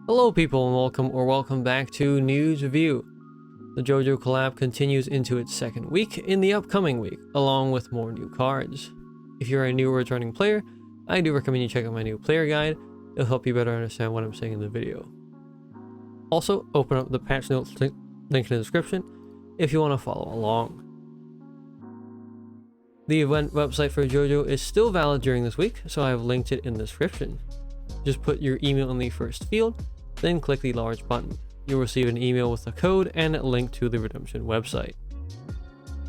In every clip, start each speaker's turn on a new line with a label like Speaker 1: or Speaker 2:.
Speaker 1: Hello people and welcome back to News Review. The JoJo collab continues into its second week in the upcoming week, along with more new cards. If you're a new or returning player, I do recommend you check out my new player guide. It'll help you better understand what I'm saying in the video. Also, open up the patch notes link in the description if you want to follow along. The event website for JoJo is still valid during this week, so I have linked it in the description. Just put your email in the first field, then click the large button. You'll receive an email with a code and a link to the redemption website.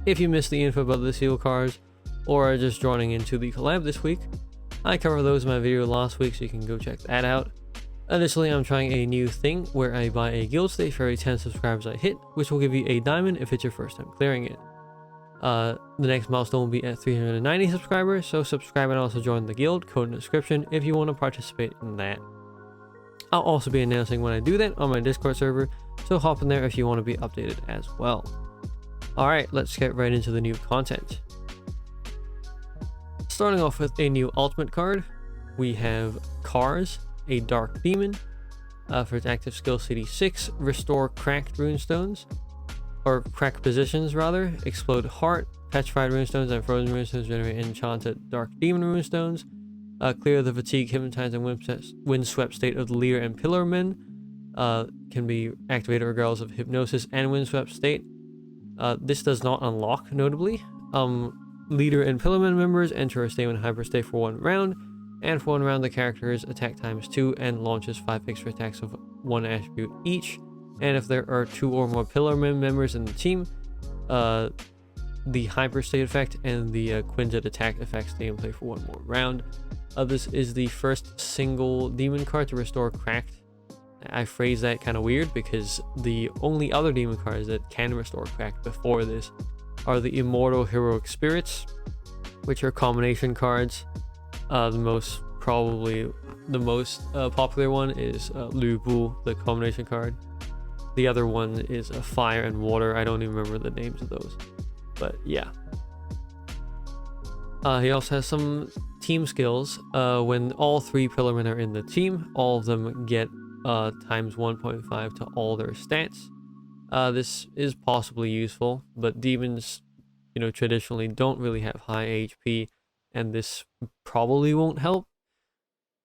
Speaker 1: If you missed the info about the seal cards, or are just joining into the collab this week, I covered those in my video last week, so you can go check that out. Additionally, I'm trying a new thing where I buy a guild stage for every 10 subscribers I hit, which will give you a diamond if it's your first time clearing it. The next milestone will be at 390 subscribers, so subscribe and also join the guild, code in the description if you want to participate in that. I'll also be announcing when I do that on my Discord server, so hop in there if you want to be updated as well. Alright, let's get right into the new content. Starting off with a new ultimate card, we have Karū, a dark demon. For its active skill CD6, restore cracked runestones, or cracked positions rather, explode heart, petrified runestones, and frozen runestones generate enchanted dark demon runestones. Clear the fatigue, hypnotized, and windswept state of the leader and pillarmen. Can be activated regardless of hypnosis and windswept state. This does not unlock, notably. Leader and pillarmen members enter a state in hyperstate for 1 round, and for 1 round the character's attack times 2 and launches 5 extra attacks of 1 attribute each. And if there are 2 or more pillarmen members in the team, the hyperstate effect and the quintet attack effect stay in play for 1 more round. This is the first single demon card to restore cracked. I phrase that kind of weird because the only other demon cards that can restore cracked before this are the Immortal Heroic Spirits, which are combination cards. Probably the most popular one is Lu Bu, the combination card. The other one is Fire and Water. I don't even remember the names of those, but yeah. He also has some team skills. When all 3 pillarmen are in the team, all of them get times 1.5 to all their stats. This is possibly useful, but demons, traditionally don't really have high HP, and this probably won't help.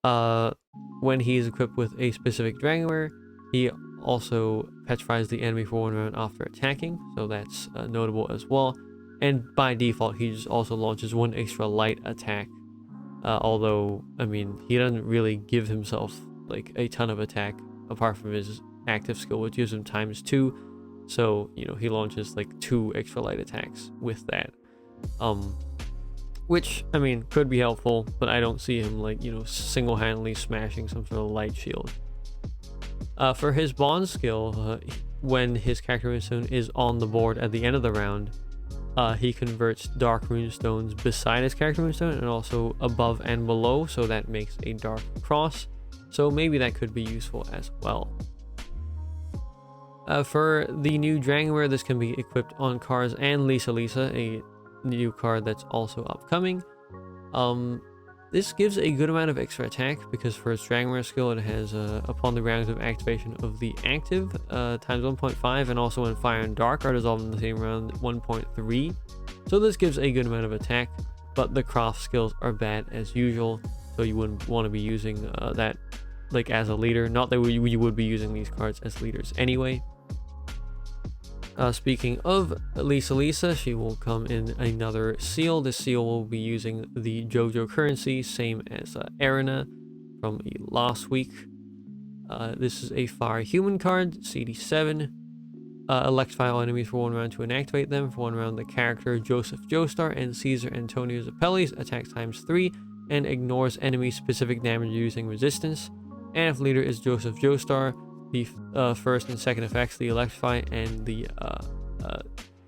Speaker 1: When he is equipped with a specific Dragonware, he also petrifies the enemy for 1 round after attacking, so that's notable as well. And by default, he just also launches 1 extra light attack. Although, I mean, he doesn't really give himself like a ton of attack apart from his active skill, which gives him times 2. So, he launches like 2 extra light attacks with that. Which, I mean, could be helpful, but I don't see him like, single-handedly smashing some sort of light shield. For his bond skill, when his character runestone is on the board at the end of the round, he converts dark runestones beside his character runestone and also above and below, so that makes a dark cross. So maybe that could be useful as well. For the new Dragonware, this can be equipped on Karū and Lisa, a new card that's also upcoming. This gives a good amount of extra attack because for its Dragonware skill, it has upon the rounds of activation of the active times 1.5, and also when Fire and Dark are dissolved in the same round 1.3. So this gives a good amount of attack, but the craft skills are bad as usual, so you wouldn't want to be using that like as a leader. Not that you would be using these cards as leaders anyway. Speaking of Lisa, she will come in another seal. This seal will be using the JoJo currency, same as Erina from last week. This is a Fire Human card, CD7. Electrify all enemies for 1 round to inactivate them. For 1 round, the character Joseph Joestar and Caesar Antonio Zappelli's attack times 3 and ignores enemy specific damage using resistance. And if leader is Joseph Joestar, the first and second effects, the electrify and the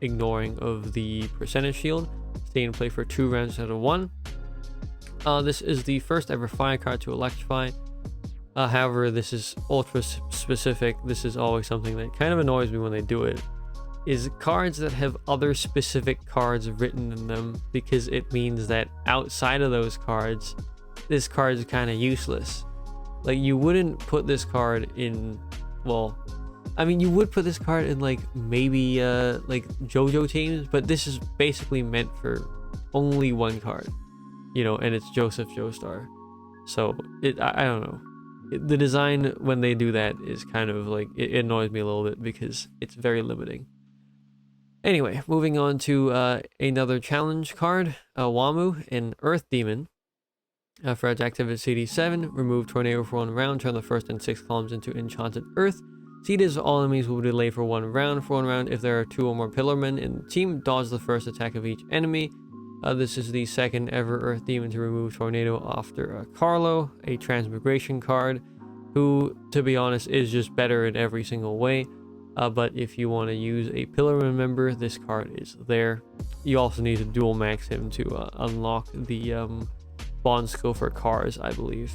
Speaker 1: ignoring of the percentage shield, stay in play for 2 rounds instead of 1. This is the first ever fire card to electrify. However, this is ultra specific. This is always something that kind of annoys me when they do it, is cards that have other specific cards written in them, because it means that outside of those cards, this card is kind of useless. Like, you wouldn't put this card in, well, I mean, you would put this card in like maybe like JoJo teams, but this is basically meant for only one card, you know, and it's Joseph Joestar. So I don't know. The design when they do that is kind of like, it annoys me a little bit because it's very limiting. Anyway, moving on to another challenge card, Wamu, an Earth Demon. For its activity CD7, remove Tornado for 1 round, turn the first and 6th columns into Enchanted Earth. See this, all enemies will be delayed for 1 round. For 1 round, if there are 2 or more Pillarmen in the team, dodge the first attack of each enemy. This is the second ever Earth Demon to remove Tornado after Karū, a Transmigration card, who, to be honest, is just better in every single way. But if you want to use a Pillarman member, this card is there. You also need to dual max him to unlock the bond skill for cars, I believe.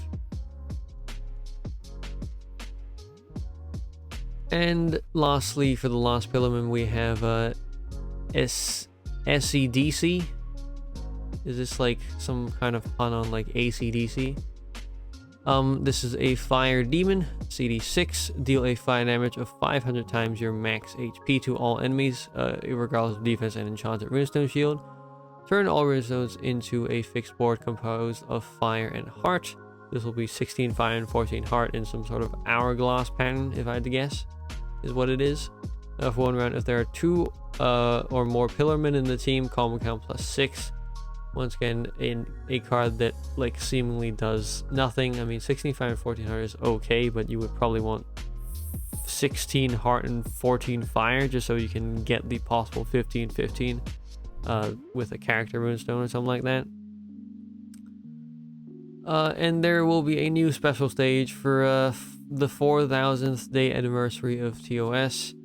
Speaker 1: And lastly, for the last Pillarman, we have SCDC. Is this like some kind of pun on like ACDC? This is a fire demon, CD6, deal a fire damage of 500 times your max HP to all enemies, regardless of defense and enchanted runestone shield. Turn all runestones into a fixed board composed of fire and heart. This will be 16 fire and 14 heart in some sort of hourglass pattern, if I had to guess, is what it is. For 1 round, if there are 2 or more Pillarmen in the team, combo count +6. Once again, in a card that like seemingly does nothing. I mean, 16 fire and 14 heart is okay, but you would probably want 16 heart and 14 fire just so you can get the possible 15/15 with a character runestone or something like that. And there will be a new special stage for the 4,000th day anniversary of TOS.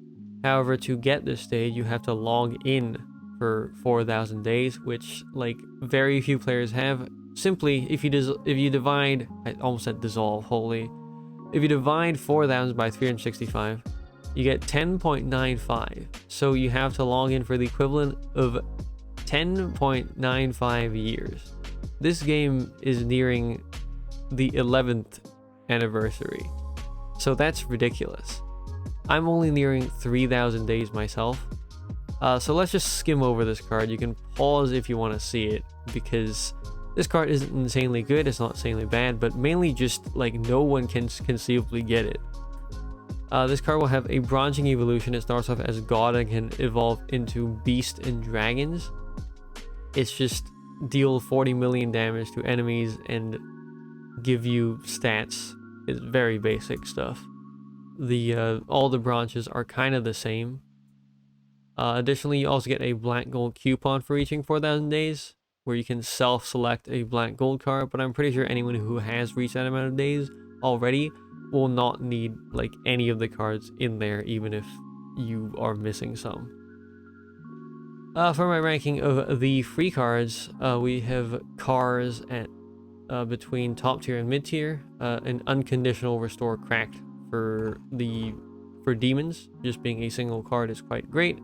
Speaker 1: However, to get this stage, you have to log in for 4,000 days, which like very few players have. Simply, if you divide, I almost said dissolve, holy. If you divide 4,000 by 365, you get 10.95. So you have to log in for the equivalent of 10.95 years. This game is nearing the 11th anniversary. So that's ridiculous. I'm only nearing 3,000 days myself. So let's just skim over this card. You can pause if you want to see it, because this card isn't insanely good, it's not insanely bad, but mainly just like no one can conceivably get it. This card will have a branching evolution. It starts off as God and can evolve into Beast and Dragons. It's just deal 40 million damage to enemies and give you stats. It's very basic stuff. All the branches are kind of the same. Additionally, you also get a black gold coupon for reaching 4,000 days, where you can self-select a black gold card, but I'm pretty sure anyone who has reached that amount of days already will not need like any of the cards in there, even if you are missing some. For my ranking of the free cards, we have cars at between top tier and mid tier. An unconditional restore cracked for demons, just being a single card is quite great.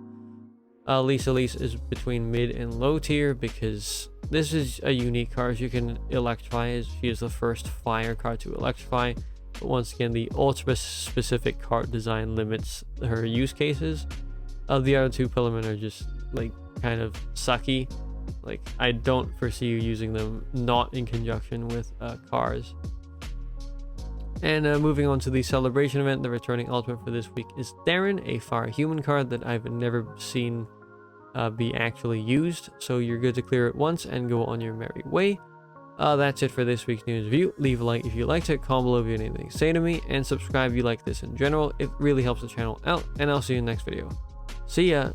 Speaker 1: Lisa is between mid and low tier because this is a unique card. You can electrify, as she is the first fire card to electrify. But once again, the ultra specific card design limits her use cases. The other 2 Pillarmen are just like kind of sucky. Like, I don't foresee you using them not in conjunction with cars. And moving on to the celebration event, the returning ultimate for this week is Darren, a fire human card that I've never seen be actually used. So you're good to clear it once and go on your merry way. That's it for this week's news review. Leave a like if you liked it, comment below if you have anything to say to me, and subscribe if you like this in general. It really helps the channel out, and I'll see you in the next video. See ya!